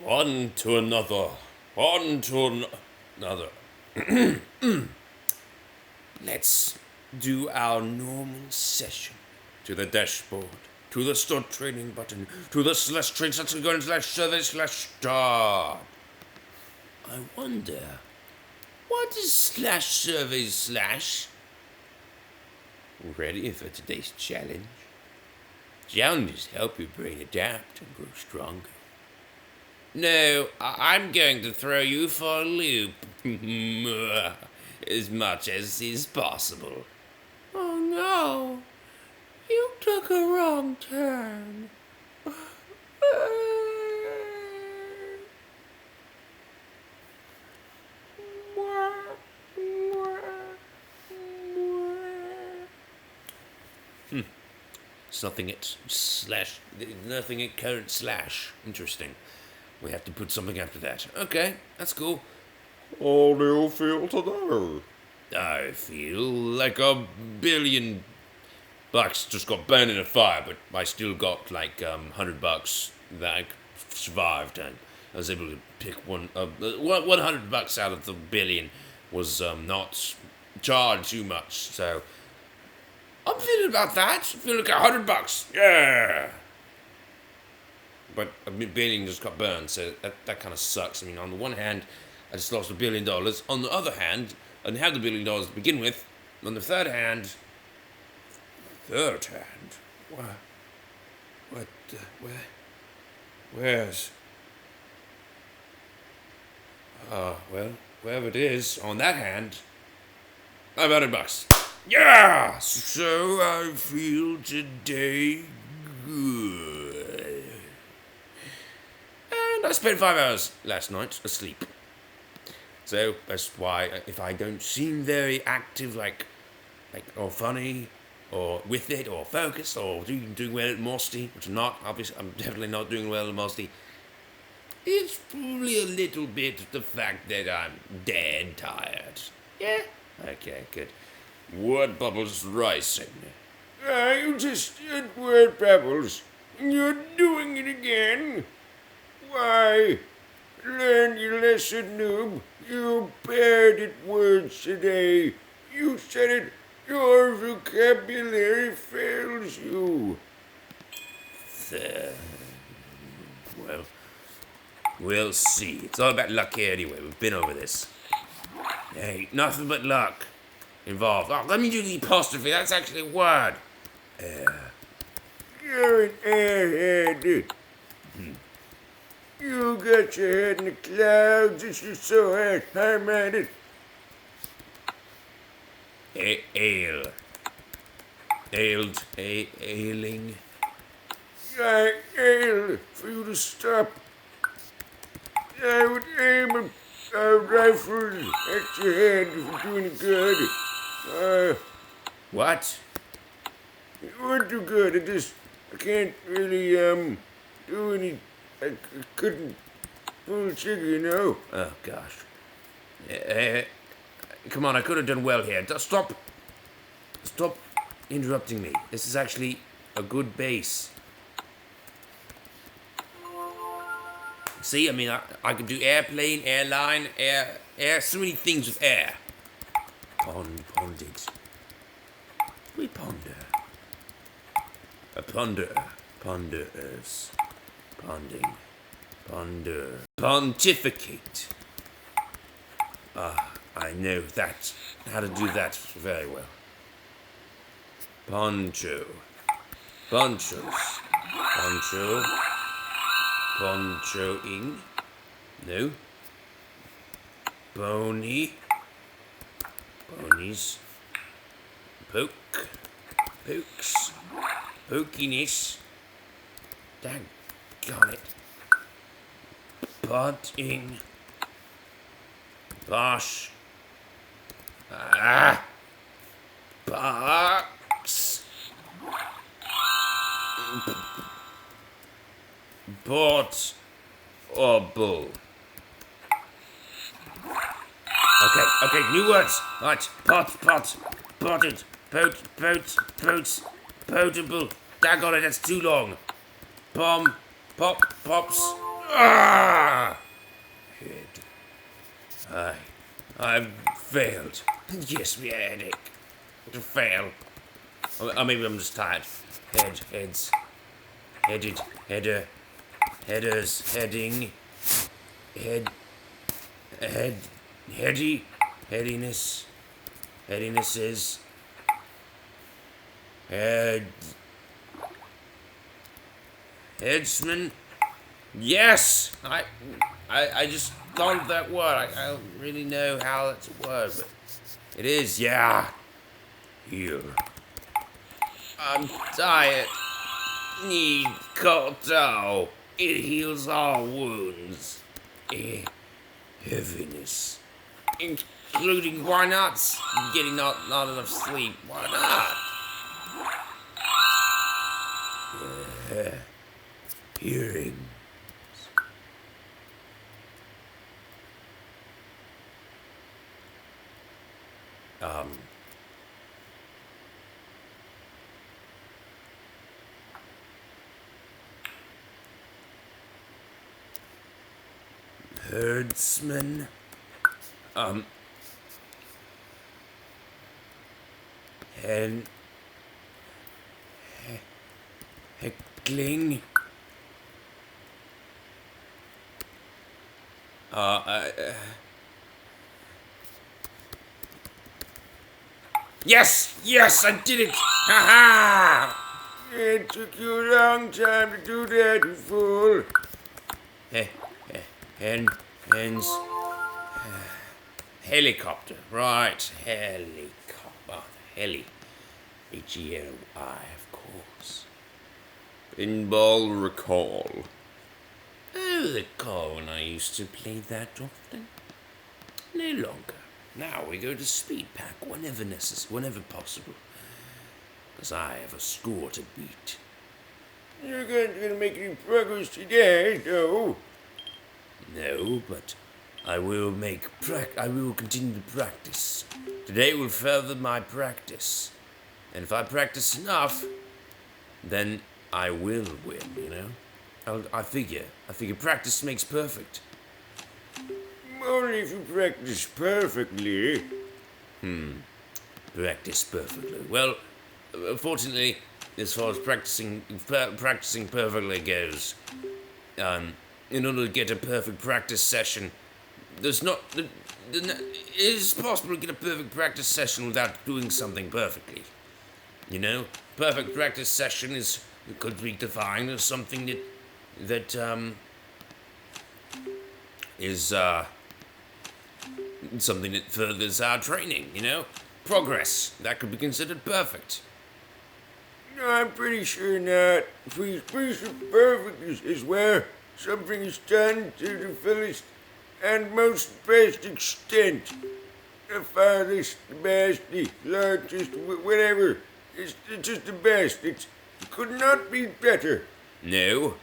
One to another. On to another. Let's do our normal session. To the dashboard. To the start training button. To the slash train slash go slash survey slash start. I wonder, what is slash survey slash? Ready for today's challenge? Challenges help your brain adapt and grow stronger. No, I'm going to throw you for a loop. As much as is possible. Oh no, you took a wrong turn. Nothing at current slash. Interesting. We have to put something after that. Okay, that's cool. How do you feel today? I feel like $1 billion just got burned in a fire, but I still got like $100 that I survived, and I was able to pick $100 out of the billion was not charged too much, so I'm feeling about that. I feel like $100, yeah. But $1 billion just got burned, so that kind of sucks. I mean, on the one hand, I just lost $1 billion. On the other hand, I didn't have the $1 billion to begin with. On the third hand, where's? Well, wherever it is, on that hand, I have $100. Yeah! So I feel today good. And I spent 5 hours last night asleep. So that's why if I don't seem very active, like or funny, or with it, or focused, or doing well at Lumosity, which I'm not, obviously, I'm definitely not doing well at Lumosity, it's probably a little bit the fact that I'm dead tired. Yeah? Okay, good. Word bubbles rising. You just did word bubbles. You're doing it again. Why? Learn your lesson, noob. You paired at words today. You said it. Your vocabulary fails you. Well, we'll see. It's all about luck here anyway. We've been over this. Hey, nothing but luck involved. Oh, let me do the apostrophe. That's actually a word. You're an airhead. You got your head in the clouds. It's just so high-minded. Ale. Ailed. Ailing. I ail for you to stop. I would aim a rifle at your head if you're doing good. What? You weren't too good. I can't really, do any, I couldn't pull the trigger, you know. Oh, gosh. Come on, I could have done well here. Stop interrupting me. This is actually a good base. See, I mean, I could do airplane, airline, air, so many things with air. Ponded. We ponder. A ponderers. Ponding. Ponder. Pontificate. I know that. How to do that very well. Poncho. Ponchos. Poncho. Ponchoing. No. Pony. Ponies. Poke. Pokes. Pokiness. Daggone it. Potting. Bosh. Box. Bought or bull. Okay, new words. Right, potted, potes, potable. Daggone it, that's too long. Pops. failed. Yes, we had a headache. It failed. Or maybe I'm just tired. Heads. Headed. Header. Headers. Heading. Heady. Headiness. Headinesses. Headsman. Yes! I just thought of that word. I don't really know how that's a word, but it is, yeah. Heal. I'm tired. Need koto. It heals all wounds. Heaviness. Including why not getting not enough sleep. Why not? Hearing. Herdsman. Heckling. Yes, I did it! Ha ha! It took you a long time to do that, you fool. Hens. Helicopter. Right, helicopter. Heli. H-E-L-I, of course. Pinball recall. Oh, recall when I used to play that often. No longer. Now we go to speed pack whenever necessary, whenever possible. Because I have a score to beat. You're going to make any progress today, no? No, but I will continue to practice. Today will further my practice. And if I practice enough, then I will win, you know? I figure practice makes perfect. Only if you practice perfectly. Practice perfectly. Well, fortunately, as far as practicing perfectly goes, in order to get a perfect practice session, it is possible to get a perfect practice session without doing something perfectly. You know, perfect practice session could be defined as something that is something that furthers our training. You know, progress that could be considered perfect. No, I'm pretty sure not. Perfect is where something is done to the fullest and most best extent. The farthest, the best, the largest, whatever. It's just the best. It could not be better. No.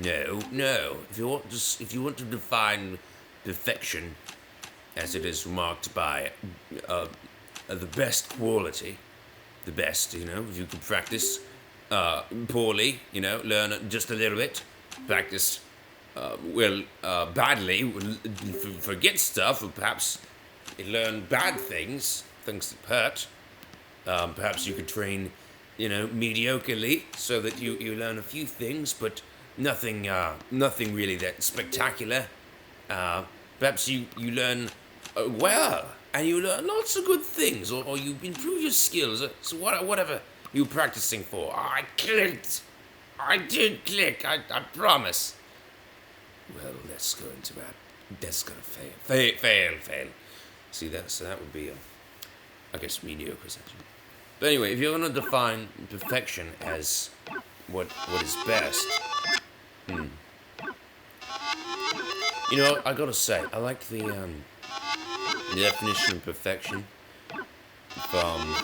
If you want to define perfection as it is marked by the best quality, the best, you know, if you can practice poorly, you know, learn just a little bit, practice badly, forget stuff, or perhaps learn bad things that hurt. Perhaps you could train, you know, mediocrely so that you learn a few things, but nothing really that spectacular. Perhaps you learn well, and you learn lots of good things, or you improve your skills. So whatever you're practicing for. I clicked. I did click. I promise. Well, let's go into that. That's gonna fail. Fail. See, that would be I guess mediocre section. But anyway, if you're gonna define perfection as what is best, you know, I gotta say, I like the definition of perfection from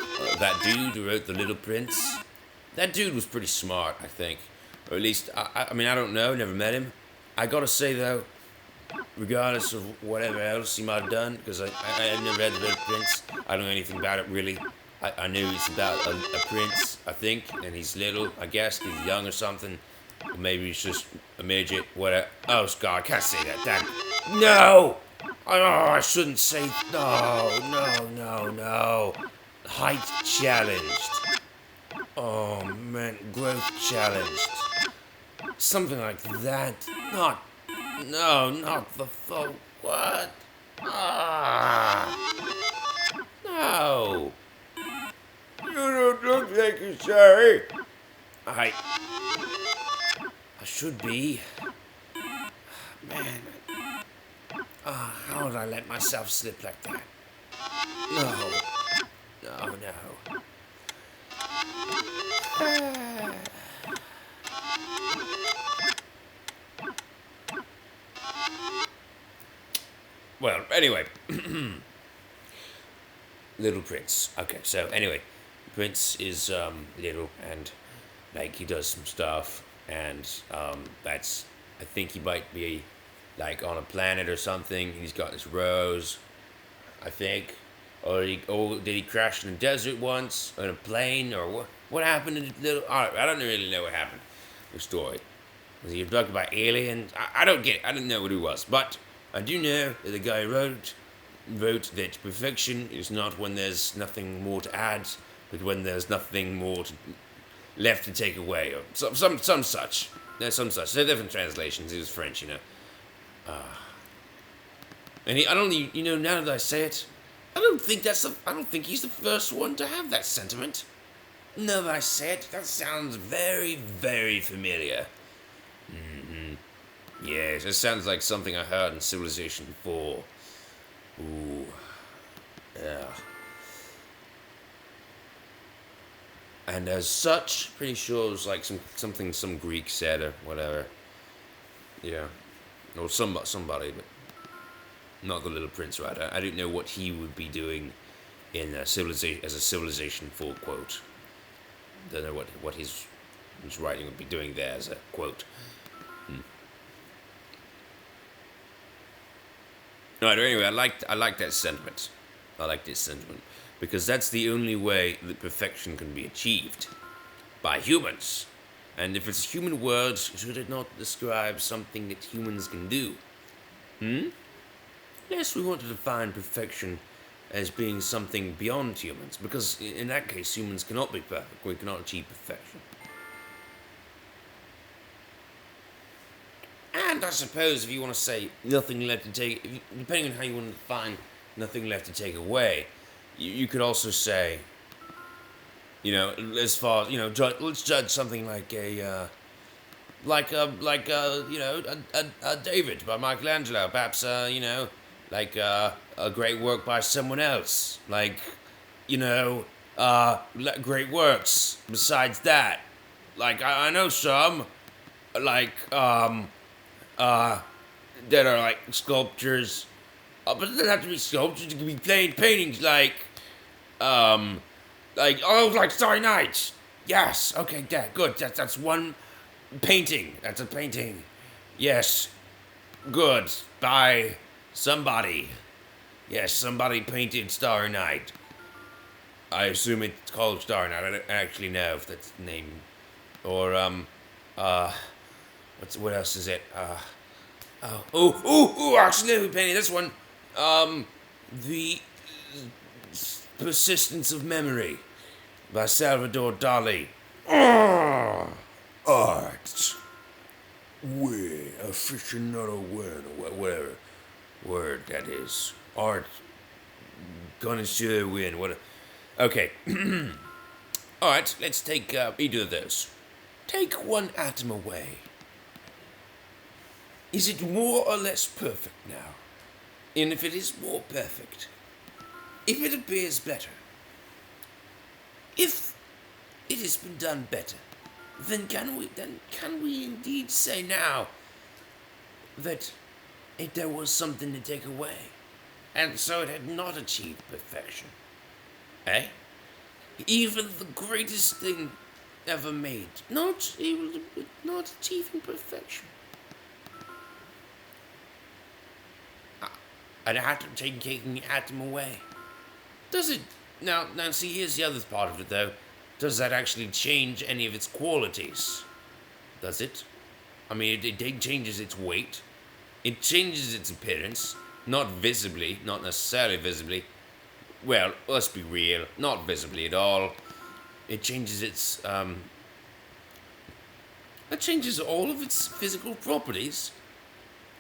that dude who wrote The Little Prince. That dude was pretty smart, I think, or at least I mean, I don't know, never met him. I gotta say though, regardless of whatever else he might have done, because I never read The Little Prince, I don't know anything about it really. I knew it's about a prince, I think, and he's little, I guess, he's young or something. Or maybe he's just a midget, whatever. Oh, God, I can't say that. No! Oh, I shouldn't say. No. Height challenged. Oh, man, growth challenged. Something like that. Not the full. What? No. You don't look like you're sorry. I should be. Man. How did I let myself slip like that? No. Well, anyway. Little Prince. Okay, so anyway. Prince is little and like he does some stuff and that's I think he might be like on a planet or something. He's got this rose, I think. Or did he crash in a desert once on a plane or what happened to the little I don't really know what happened. The story. Was he abducted by aliens? I don't get it. I don't know what he was. But I do know that the guy wrote that perfection is not when there's nothing more to add, but when there's nothing more left to take away, or some such. There's some such. There are different translations. He was French, you know. And I don't, now that I say it, I don't think he's the first one to have that sentiment. Now that I say it, that sounds very, very familiar. Yes, it sounds like something I heard in Civilization 4. Ooh. Yeah. And as such, pretty sure it was like something some Greek said or whatever. Yeah. Or somebody, but not the Little Prince, right? I didn't know what he would be doing in Civilization as a Civilization 4 quote. Don't know what his writing would be doing there as a quote. Right, anyway, I like that sentiment. I like this sentiment. Because that's the only way that perfection can be achieved. By humans. And if it's a human word, should it not describe something that humans can do? Yes, we want to define perfection as being something beyond humans. Because in that case, humans cannot be perfect. We cannot achieve perfection. And I suppose if you want to say nothing left to take, depending on how you want to define nothing left to take away, you could also say, as far as, let's judge something like a David by Michelangelo, perhaps, like a great work by someone else, like, great works besides that. Like, I know some, like, that are like sculptures, but it doesn't have to be sculptures. It can be plain paintings, like Starry Night. Yes, okay, good. That's one painting. That's a painting. Yes, good. By somebody. Yes, somebody painted Starry Night. I assume it's called Starry Night. I don't actually know if that's the name. Or what else is it? Actually, no, we painted this one. The Persistence of Memory by Salvador Dali. Art. We aficionado whatever word that is. Art. Connoisseur win. What? Okay. All right. Let's take either of those. Take one atom away. Is it more or less perfect now? And if it is more perfect, if it appears better, if it has been done better, then can we indeed say now that there was something to take away, and so it had not achieved perfection? Eh? Even the greatest thing ever made, not achieving perfection. An atom, taking the atom away. Does it? Now, see, here's the other part of it, though. Does that actually change any of its qualities? Does it? I mean, it changes its weight. It changes its appearance. not visibly, not necessarily visibly. Well, let's be real, not visibly at all. It changes its it changes all of its physical properties,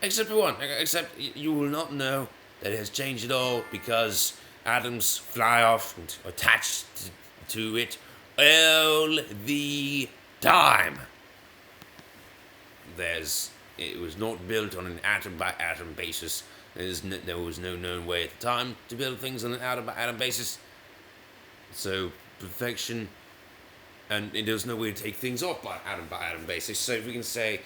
except one. Except you will not know that it has changed at all because atoms fly off and attach to it all the time. It was not built on an atom by atom basis. There was no known way at the time to build things on an atom by atom basis. So perfection, and there was no way to take things off by atom basis. So if we can say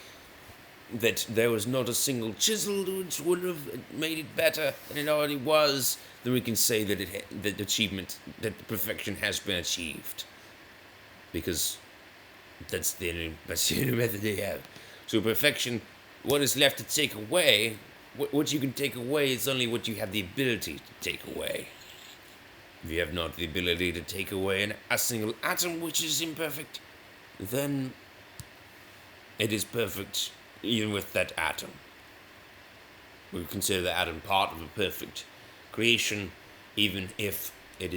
that there was not a single chisel which would have made it better than it already was, then we can say that that perfection has been achieved, because that's the only method they have. So perfection, what is left to take away? What you can take away is only what you have the ability to take away. If you have not the ability to take away a single atom which is imperfect, then it is perfect even with that atom. We consider the atom part of a perfect creation, even if it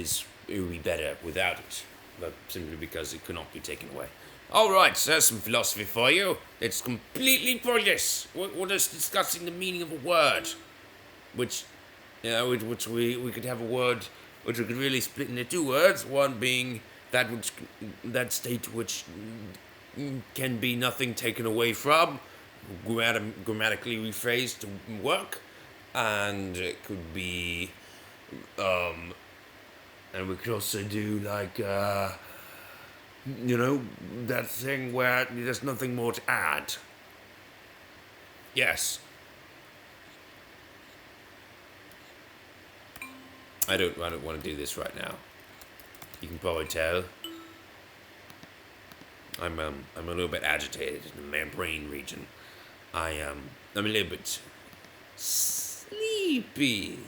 would be better without it, but simply because it cannot be taken away. Alright, so there's some philosophy for you. It's completely pointless. We're just discussing the meaning of a word, which we could have a word which we could really split into two words, one being that state which can be nothing taken away from, grammatically rephrased to work, and it could be, and we could also do like, that thing where there's nothing more to add. Yes. I don't want to do this right now. You can probably tell. I'm a little bit agitated in my brain region. I'm a little bit sleepy.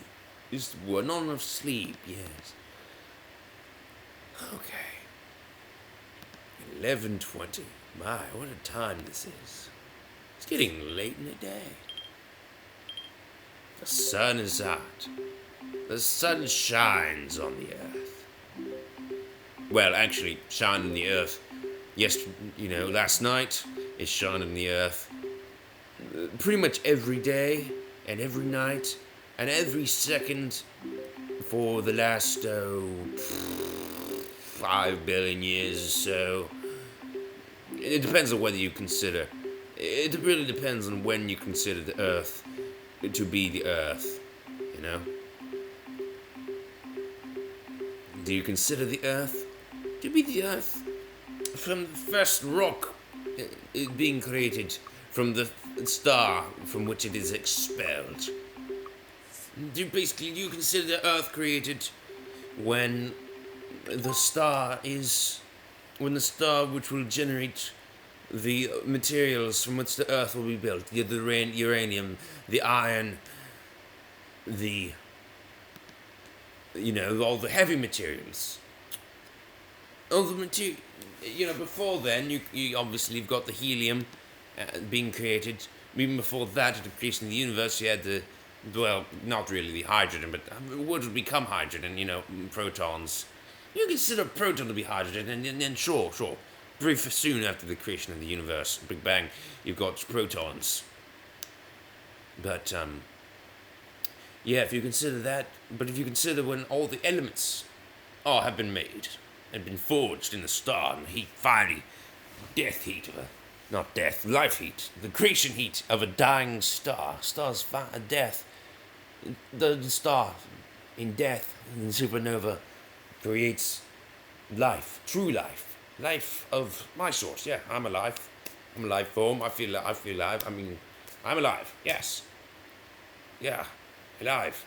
Just not enough sleep, yes. Okay. 11:20. My, what a time this is. It's getting late in the day. The sun is out. The sun shines on the earth. Well, actually, shining the earth. Yes, last night it shone on the earth. Pretty much every day and every night and every second for the last 5 billion years or so. It depends on whether you consider. It really depends on when you consider the earth to be the earth, Do you consider the earth to be the earth? From the first rock being created, from the star from which it is expelled. Do you consider the earth created when the star which will generate the materials from which the earth will be built, the uranium, the iron, all the heavy materials. All the material, before then, you obviously have got the helium being created. Even before that, at the creation of the universe, you had not really the hydrogen, but what would become hydrogen, protons. You consider a proton to be hydrogen, and then sure. Very soon after the creation of the universe, Big Bang, you've got protons. But, if you consider that, but if you consider when all the elements have been made, and been forged in the star, and life heat, the creation heat of a dying star, death, the star in death, in supernova, creates true life of my sort. Yeah, I'm alive form. I feel alive. I'm alive. Yes. Yeah, alive.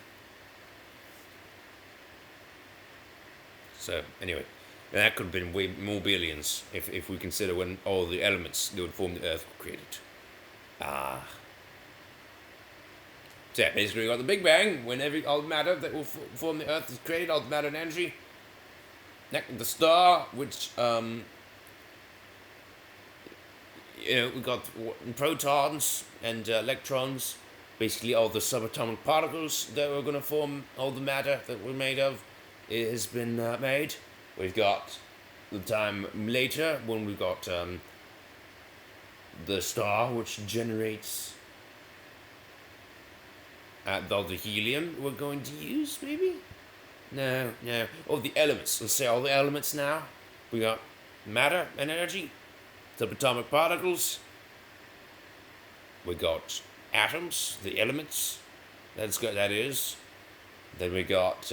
So anyway, that could have been way more billions if we consider when all the elements that would form the Earth were created. So yeah, basically we got the Big Bang, when all the matter that will form the Earth is created, all the matter and energy. The star, which, we got protons and electrons, basically all the subatomic particles that were going to form all the matter that we're made of. It has been made. We've got the time later when we got the star, which generates all the helium we're going to use, maybe? No. All the elements. Let's say all the elements now. We got matter and energy, subatomic particles. We got atoms, the elements. That is. Then we got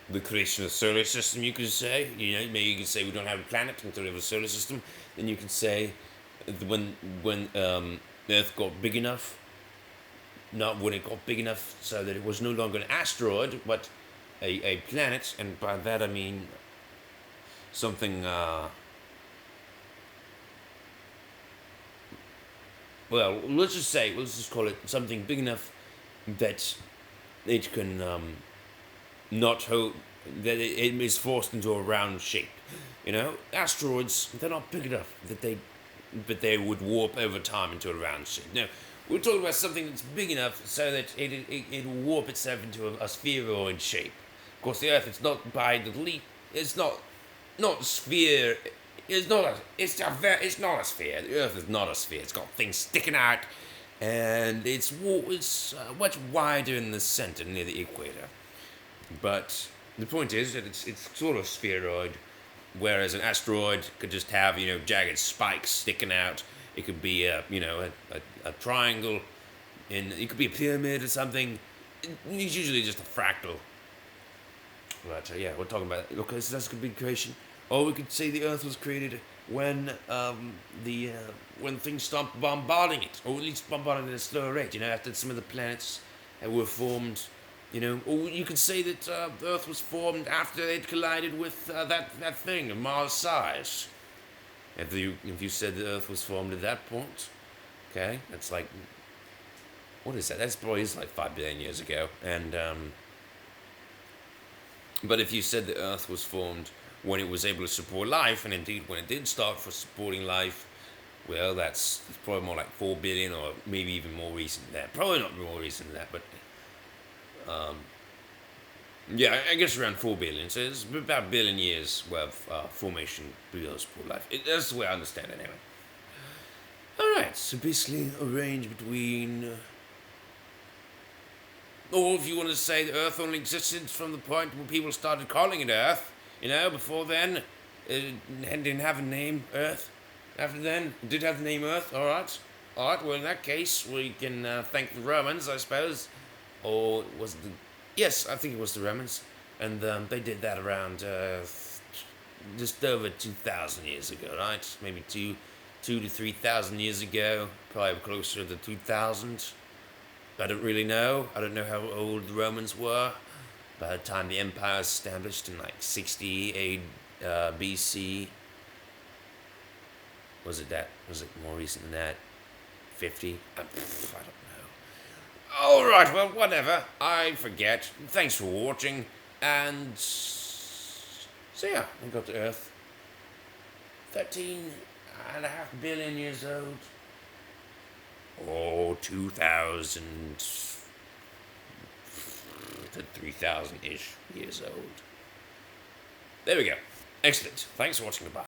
the creation of the solar system, you could say. Maybe you could say we don't have a planet until we have a solar system. Then you can say when Earth got big enough, not when it got big enough so that it was no longer an asteroid, but a planet, and by that I mean something, well, let's just call it something big enough that it can not hold, that it is forced into a round shape. Asteroids, they're not big enough that they would warp over time into a round shape. No, we're talking about something that's big enough so that it will warp itself into a spheroid shape. Of course, the Earth, it's not by the leap. It's not a sphere. It's not a sphere. The Earth is not a sphere. It's got things sticking out, and it's much wider in the center near the equator. But the point is that it's sort of spheroid, whereas an asteroid could just have jagged spikes sticking out. It could be a triangle, and it could be a pyramid or something. It's usually just a fractal. But yeah, we're talking about, okay, so that's a big creation. Or we could say the Earth was created when when things stopped bombarding it, or at least bombarding at a slower rate. After some of the planets were formed. Or you could say that the Earth was formed after it collided with that thing of Mars size. If you said the Earth was formed at that point, okay, that's like, what is that? That's probably like 5 billion years ago. And but if you said the Earth was formed when it was able to support life, and indeed when it did start for supporting life, well, it's probably more like 4 billion, or maybe even more recent than that. Probably not more recent than that, but yeah, I guess around 4 billion. So it's about a billion years worth of formation below support life. That's the way I understand it, anyway. Alright, so basically a range between, or if you want to say the Earth only existed from the point when people started calling it Earth, before then, it didn't have a name, Earth. After then, it did have the name Earth, alright, well in that case, we can thank the Romans, I suppose. Or was it yes, I think it was the Romans, and they did that around just over 2,000 years ago, right? Maybe 2,000 to 3,000 years ago, probably closer to 2,000. I don't really know. I don't know how old the Romans were. By the time the empire was established in like 60 BC, was it more recent than that? 50? I don't know. Alright, well, whatever. I forget. Thanks for watching. And so yeah, we got to Earth. 13.5 billion years old. Or 2,000 to 3,000-ish years old. There we go. Excellent. Thanks for watching. Goodbye.